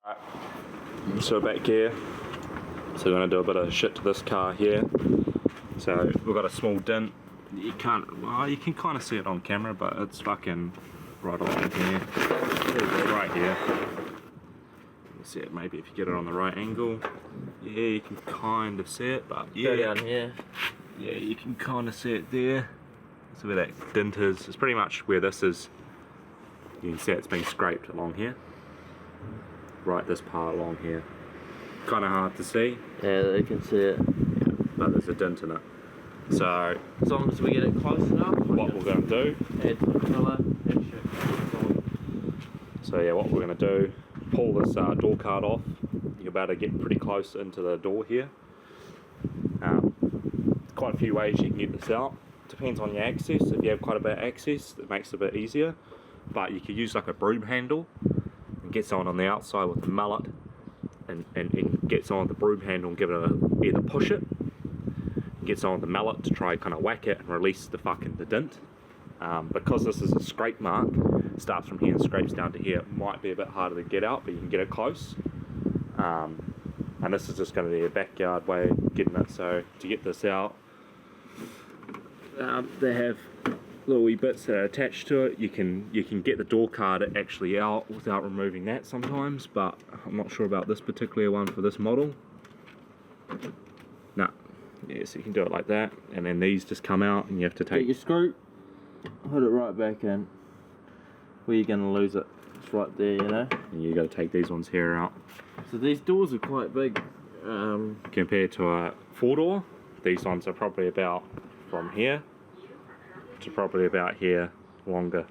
Right. So back here, so we're going to do a bit of shit to this car here. So we've got a small dent. You can't, well, you can kind of see it on camera, but it's fucking right along here. Right here. You see it maybe if you get it on the right angle. Yeah, you can kind of see it, but yeah. Go down here. Yeah, you can kind of see it there. So where that dent is, it's pretty much where this is. You can see it's been scraped along here. Right, this part along here. Kind of hard to see. Yeah, you can see it. Yeah, but there's a dent in it. So as long as we get it close enough, what we're going to do, add the colour, so yeah, what we're going to do, pull this door card off. You're about to get pretty close into the door here. Quite a few ways you can get this out. Depends on your access. If you have quite a bit of access, it makes it a bit easier. But you could use like a broom handle and get someone on the outside with a mallet and get someone with the broom handle and give it a, either push it, get someone with the mallet to try kind of whack it and release the dent. Because this is a scrape mark, it starts from here and scrapes down to here, it might be a bit harder to get out, but you can get it close. And this is just going to be a backyard way of getting it. So to get this out, they have little wee bits that are attached to it. You can get the door card actually out without removing that sometimes, but I'm not sure about this particular one for this model. Nah. Yeah, so you can do it like that, and then these just come out and you have to take... Get your screw, put it right back in. Where you're going to lose it, it's right there, you know. And you got to take these ones here out. So these doors are quite big. Compared to a 4-door, these ones are probably about from here to probably about here longer.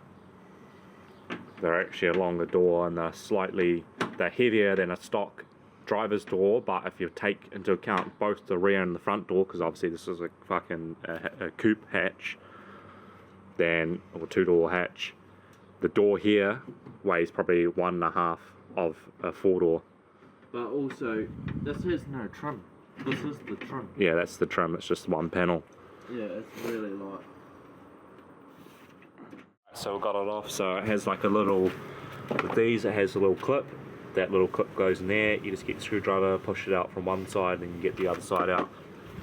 They're actually a longer door, and they're heavier than a stock driver's door, but if you take into account both the rear and the front door, because obviously this is a fucking a coupe hatch, then, or 2-door hatch, the door here weighs probably 1.5 of a 4-door. But also, this has no trim. This is the trim. Yeah, that's the trim, it's just one panel. Yeah, it's really light. So we got it off, so it has like a little, with these it has a little clip. That little clip goes in there, you just get the screwdriver, push it out from one side and you get the other side out.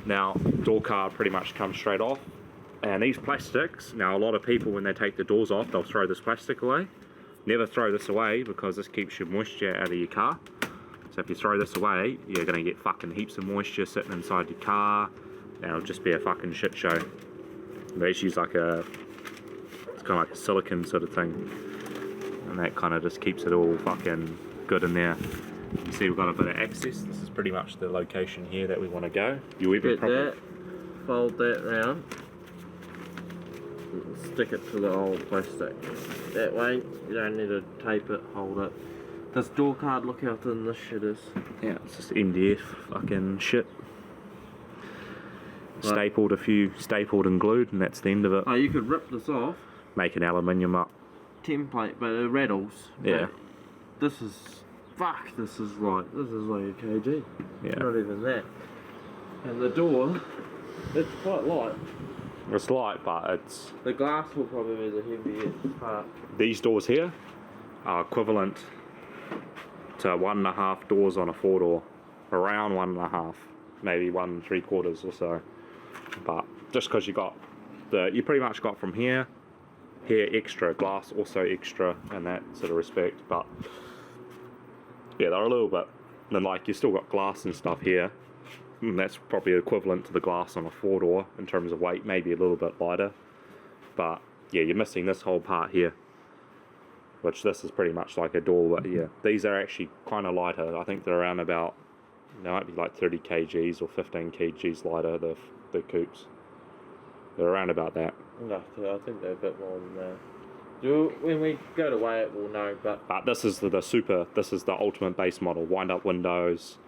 Now, door card pretty much comes straight off. And these plastics, now a lot of people when they take the doors off, they'll throw this plastic away. Never throw this away because this keeps your moisture out of your car. So if you throw this away, you're gonna get fucking heaps of moisture sitting inside your car, and it'll just be a fucking shit show. They just use like it's kind of like a silicone sort of thing. And that kind of just keeps it all fucking good in there. You see we've got a bit of access. This is pretty much the location here that we want to go. You even get that, fold that round, stick it to the old plastic. That way you don't need to tape it, hold it. This door card, look how thin this shit is. Yeah, it's just MDF fucking shit. Right. Stapled and glued, and that's the end of it. Oh, you could rip this off. Make an aluminium up. Template, but it rattles. Yeah. This is, fuck, this is like a kg. Yeah. Not even that. And the door, it's quite light. It's light, but it's... The glass will probably be the heaviest part. These doors here are equivalent to 1.5 doors on a 4-door. Around 1.5, maybe 1 3/4 or so. But just because you pretty much got from here extra, glass also extra in that sort of respect. But yeah, they're a little bit, then like you still got glass and stuff here, and that's probably equivalent to the glass on a 4-door in terms of weight, maybe a little bit lighter. But yeah, you're missing this whole part here, which this is pretty much like a door. But yeah, these are actually kind of lighter. I think they're around about, they might be like 30 kgs or 15 kgs lighter, the coupes. They're around about that. No, I think they're a bit more than that. When we go to weigh it, we'll know. But this is this is the ultimate base model. Wind up windows,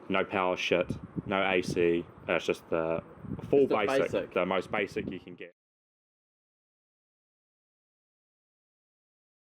no power shit, no AC. It's just the full basic, the most basic you can get.